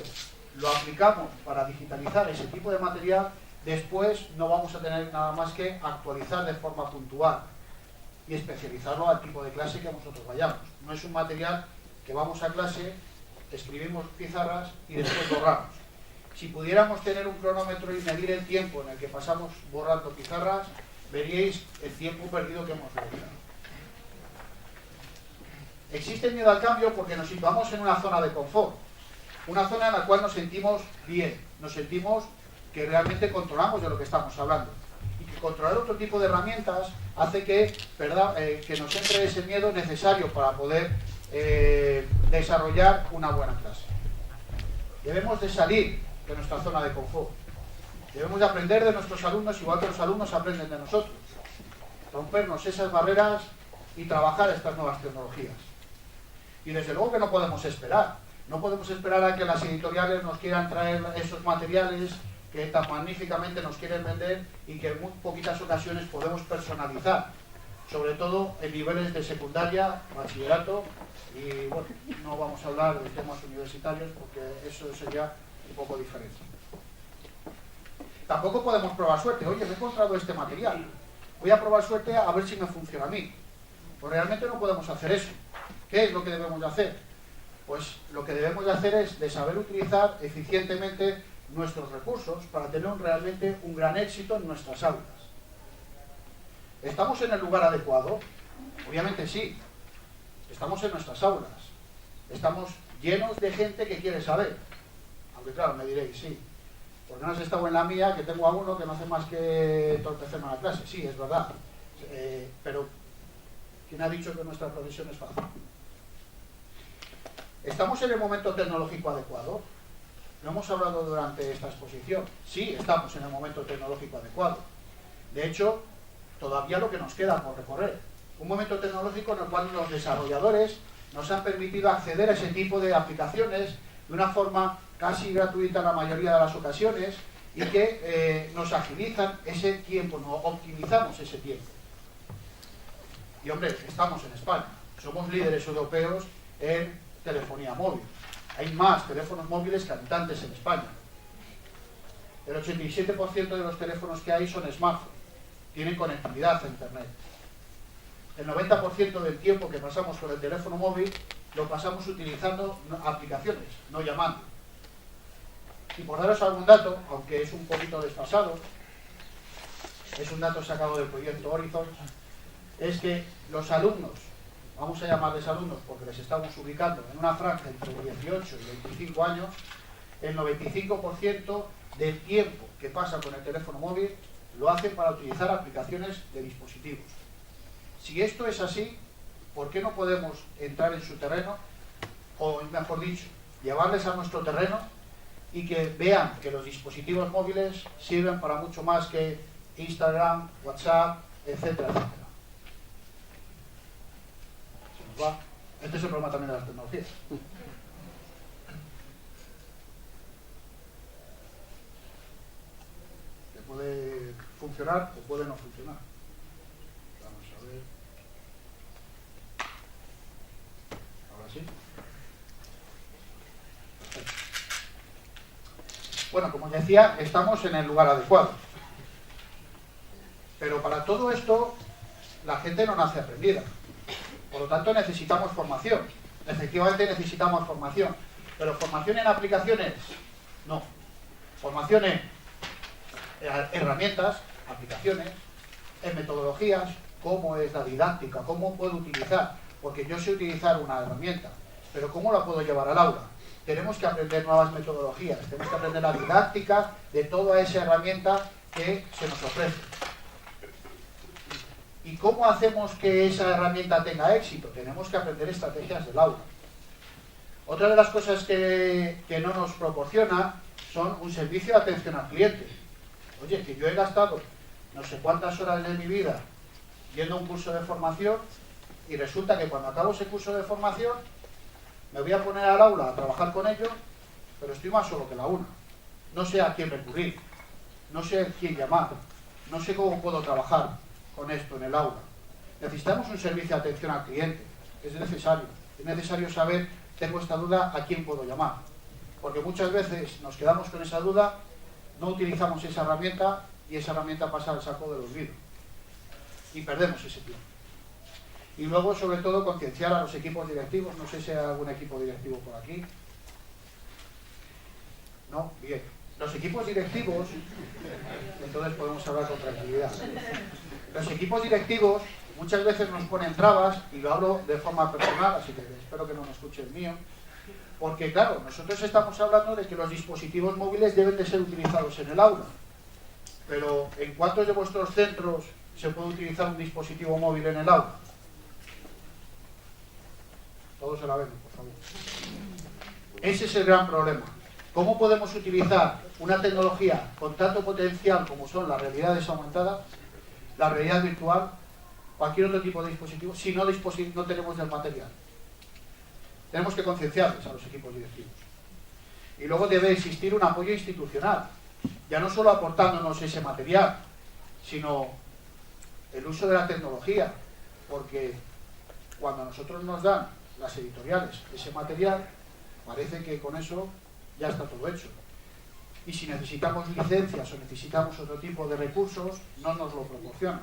lo aplicamos para digitalizar ese tipo de material, después no vamos a tener nada más que actualizar de forma puntual y especializarlo al tipo de clase que nosotros vayamos. No es un material que vamos a clase, escribimos pizarras y después borramos. Si pudiéramos tener un cronómetro y medir el tiempo en el que pasamos borrando pizarras, veríais el tiempo perdido que hemos realizado. Existe miedo al cambio porque nos situamos en una zona de confort, una zona en la cual nos sentimos bien, nos sentimos que realmente controlamos de lo que estamos hablando, y que controlar otro tipo de herramientas hace que nos entre ese miedo necesario para poder desarrollar una buena clase. Debemos de salir de nuestra zona de confort. Debemos de aprender de nuestros alumnos igual que los alumnos aprenden de nosotros. Rompernos esas barreras y trabajar estas nuevas tecnologías. Y desde luego que no podemos esperar. No podemos esperar a que las editoriales nos quieran traer esos materiales que tan magníficamente nos quieren vender y que en muy poquitas ocasiones podemos personalizar. Sobre todo en niveles de secundaria, bachillerato y bueno, no vamos a hablar de temas universitarios porque eso sería un poco diferente. Tampoco podemos probar suerte. Oye, me he encontrado este material. Voy a probar suerte a ver si me funciona a mí. Pues realmente no podemos hacer eso. ¿Qué es lo que debemos de hacer? Pues lo que debemos de hacer es de saber utilizar eficientemente nuestros recursos para tener realmente un gran éxito en nuestras aulas. ¿Estamos en el lugar adecuado? Obviamente sí. Estamos en nuestras aulas. Estamos llenos de gente que quiere saber. Aunque claro, me diréis, sí. Porque no has estado en la mía, que tengo a uno que no hace más que entorpecerme a la clase. Sí, es verdad. Pero ¿quién ha dicho que nuestra profesión es fácil? ¿Estamos en el momento tecnológico adecuado? Lo hemos hablado durante esta exposición. Sí, estamos en el momento tecnológico adecuado. De hecho, todavía lo que nos queda por recorrer. Un momento tecnológico en el cual los desarrolladores nos han permitido acceder a ese tipo de aplicaciones de una forma casi gratuita en la mayoría de las ocasiones y que nos agilizan ese tiempo, nos optimizamos ese tiempo. Y hombre, estamos en España. Somos líderes europeos en telefonía móvil. Hay más teléfonos móviles que habitantes en España. El 87% de los teléfonos que hay son smartphones. Tienen conectividad a Internet. El 90% del tiempo que pasamos con el teléfono móvil lo pasamos utilizando aplicaciones, no llamando. Y por daros algún dato, aunque es un poquito desfasado, es un dato sacado del proyecto Horizon, es que los alumnos, vamos a llamarles alumnos porque les estamos ubicando en una franja entre 18 y 25 años, el 95% del tiempo que pasa con el teléfono móvil lo hacen para utilizar aplicaciones de dispositivos. Si esto es así, ¿por qué no podemos entrar en su terreno? O mejor dicho, llevarles a nuestro terreno y que vean que los dispositivos móviles sirven para mucho más que Instagram, WhatsApp, etcétera, etcétera. Se nos va. Este es el problema también de las tecnologías. Que puede funcionar o puede no funcionar. Vamos a ver. Ahora sí. Perfecto. Bueno, como decía, estamos en el lugar adecuado. Pero para todo esto, la gente no nace aprendida. Por lo tanto, necesitamos formación. Efectivamente, necesitamos formación. Pero formación en aplicaciones, no. Formación en herramientas, aplicaciones, en metodologías, cómo es la didáctica, cómo puedo utilizar. Porque yo sé utilizar una herramienta, pero ¿cómo la puedo llevar al aula? Tenemos que aprender nuevas metodologías, tenemos que aprender la didáctica de toda esa herramienta que se nos ofrece. ¿Y cómo hacemos que esa herramienta tenga éxito? Tenemos que aprender estrategias del aula. Otra de las cosas que no nos proporciona son un servicio de atención al cliente. Oye, que yo he gastado no sé cuántas horas de mi vida yendo a un curso de formación y resulta que cuando acabo ese curso de formación me voy a poner al aula a trabajar con ellos, pero estoy más solo que la una. No sé a quién recurrir, no sé a quién llamar, no sé cómo puedo trabajar con esto en el aula. Necesitamos un servicio de atención al cliente, es necesario saber, tengo esta duda, a quién puedo llamar. Porque muchas veces nos quedamos con esa duda, no utilizamos esa herramienta y esa herramienta pasa al saco del olvido. Y perdemos ese tiempo. Y luego, sobre todo, concienciar a los equipos directivos. No sé si hay algún equipo directivo por aquí. ¿No? Bien. Los equipos directivos, entonces podemos hablar con tranquilidad. Los equipos directivos muchas veces nos ponen trabas, y lo hablo de forma personal, así que espero que no me escuche el mío, porque claro, nosotros estamos hablando de que los dispositivos móviles deben de ser utilizados en el aula. Pero ¿en cuántos de vuestros centros se puede utilizar un dispositivo móvil en el aula? Todos se la ven, por favor. Ese es el gran problema. ¿Cómo podemos utilizar una tecnología con tanto potencial como son las realidades aumentadas, la realidad virtual, cualquier otro tipo de dispositivo, si no tenemos el material? Tenemos que concienciarles a los equipos directivos. Y luego debe existir un apoyo institucional, ya no solo aportándonos ese material, sino el uso de la tecnología, porque cuando a nosotros nos dan las editoriales ese material, parece que con eso ya está todo hecho. Y si necesitamos licencias o necesitamos otro tipo de recursos, no nos lo proporcionan.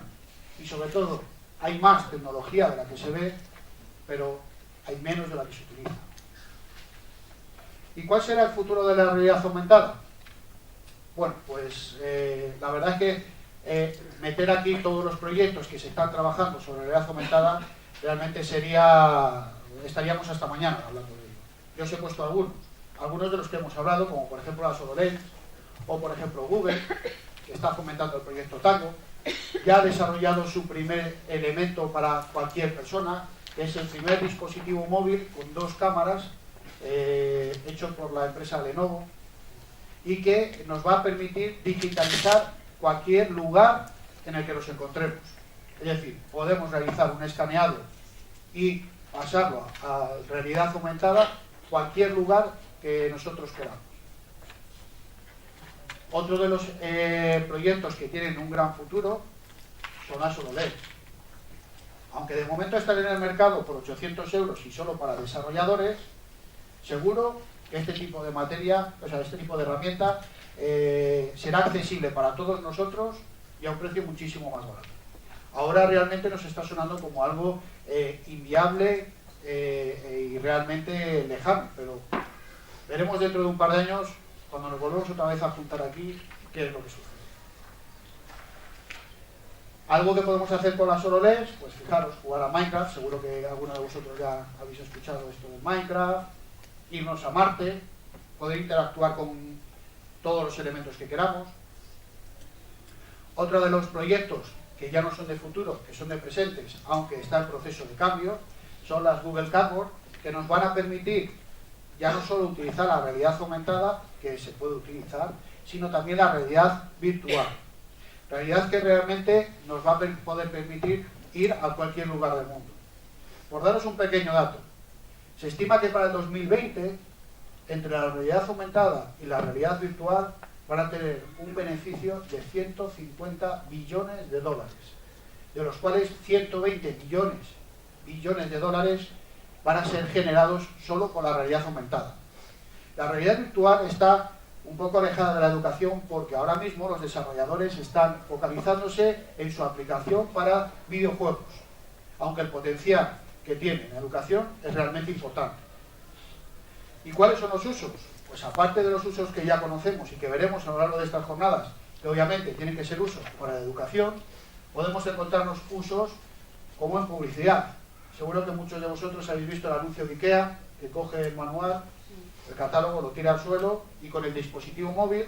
Y sobre todo, hay más tecnología de la que se ve, pero hay menos de la que se utiliza. ¿Y cuál será el futuro de la realidad aumentada? Bueno, pues la verdad es que meter aquí todos los proyectos que se están trabajando sobre realidad aumentada realmente estaríamos hasta mañana hablando de ello. Yo os he puesto algunos de los que hemos hablado, como por ejemplo la HoloLens, o por ejemplo Google, que está fomentando el proyecto Tango, ya ha desarrollado su primer elemento para cualquier persona, que es el primer dispositivo móvil con 2 cámaras, hecho por la empresa Lenovo, y que nos va a permitir digitalizar cualquier lugar en el que nos encontremos. Es decir, podemos realizar un escaneado y pasarlo a realidad aumentada cualquier lugar que nosotros queramos. Otro de los proyectos que tienen un gran futuro son las HoloLens. Aunque de momento están en el mercado por 800 euros y solo para desarrolladores, seguro que este tipo de materia, o sea, este tipo de herramienta será accesible para todos nosotros y a un precio muchísimo más barato. Ahora realmente nos está sonando como algo inviable y realmente lejano, pero veremos dentro de un par de años, cuando nos volvemos otra vez a juntar aquí, qué es lo que sucede. Algo que podemos hacer con las HoloLens, pues fijaros, jugar a Minecraft, seguro que alguno de vosotros ya habéis escuchado esto de Minecraft, irnos a Marte, poder interactuar con todos los elementos que queramos. Otro de los proyectos que ya no son de futuro, que son de presentes, aunque está en proceso de cambio, son las Google Cardboard, que nos van a permitir ya no solo utilizar la realidad aumentada, que se puede utilizar, sino también la realidad virtual. Realidad que realmente nos va a poder permitir ir a cualquier lugar del mundo. Por daros un pequeño dato, se estima que para el 2020, entre la realidad aumentada y la realidad virtual, van a tener un beneficio de 150 billones de dólares, de los cuales 120 billones de dólares van a ser generados solo por la realidad aumentada. La realidad virtual está un poco alejada de la educación porque ahora mismo los desarrolladores están focalizándose en su aplicación para videojuegos, aunque el potencial que tiene en educación es realmente importante. ¿Y cuáles son los usos? Pues aparte de los usos que ya conocemos y que veremos a lo largo de estas jornadas, que obviamente tienen que ser usos para la educación, podemos encontrarnos usos como en publicidad. Seguro que muchos de vosotros habéis visto el anuncio de IKEA, que coge el manual, el catálogo, lo tira al suelo y con el dispositivo móvil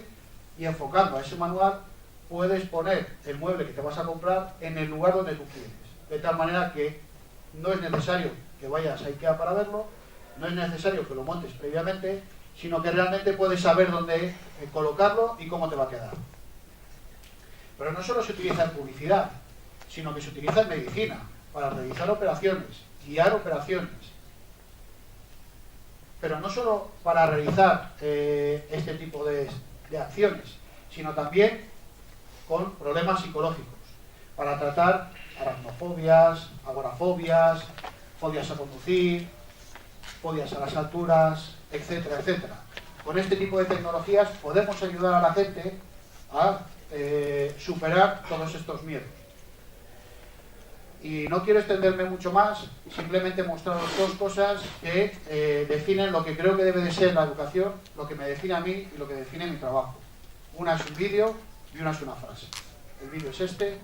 y enfocando a ese manual puedes poner el mueble que te vas a comprar en el lugar donde tú quieres. De tal manera que no es necesario que vayas a IKEA para verlo, no es necesario que lo montes previamente, sino que realmente puedes saber dónde colocarlo y cómo te va a quedar. Pero no solo se utiliza en publicidad, sino que se utiliza en medicina, para realizar operaciones, guiar operaciones. Pero no solo para realizar este tipo de acciones, sino también con problemas psicológicos, para tratar aracnofobias, agorafobias, fobias a conducir, fobias a las alturas, etcétera, etcétera. Con este tipo de tecnologías podemos ayudar a la gente a superar todos estos miedos. Y no quiero extenderme mucho más, simplemente mostraros 2 cosas que definen lo que creo que debe de ser la educación, lo que me define a mí y lo que define mi trabajo. Una es un vídeo y una es una frase. El vídeo es este.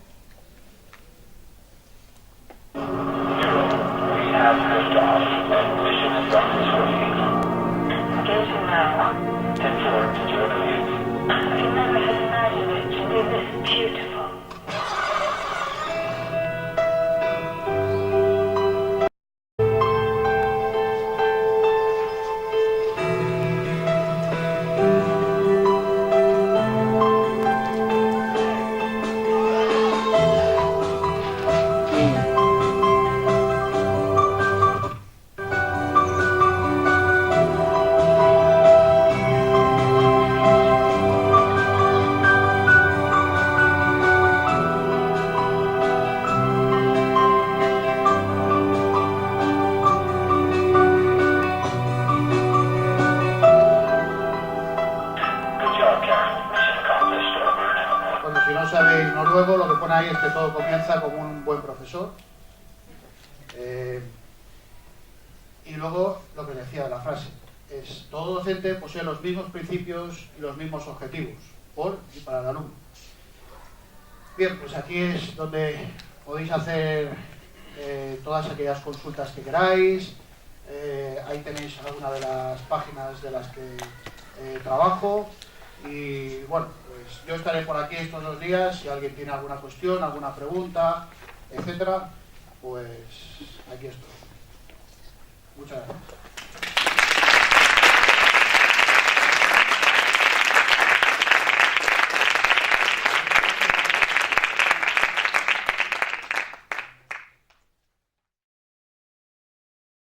pone ahí es que todo comienza como un buen profesor. Y luego lo que decía de la frase, es todo docente posee los mismos principios y los mismos objetivos, por y para el alumno. Bien, pues aquí es donde podéis hacer todas aquellas consultas que queráis. Ahí tenéis alguna de las páginas de las que trabajo. Y bueno, pues yo estaré por aquí estos 2 días. Si alguien tiene alguna cuestión, alguna pregunta, etcétera, pues aquí estoy. Muchas gracias.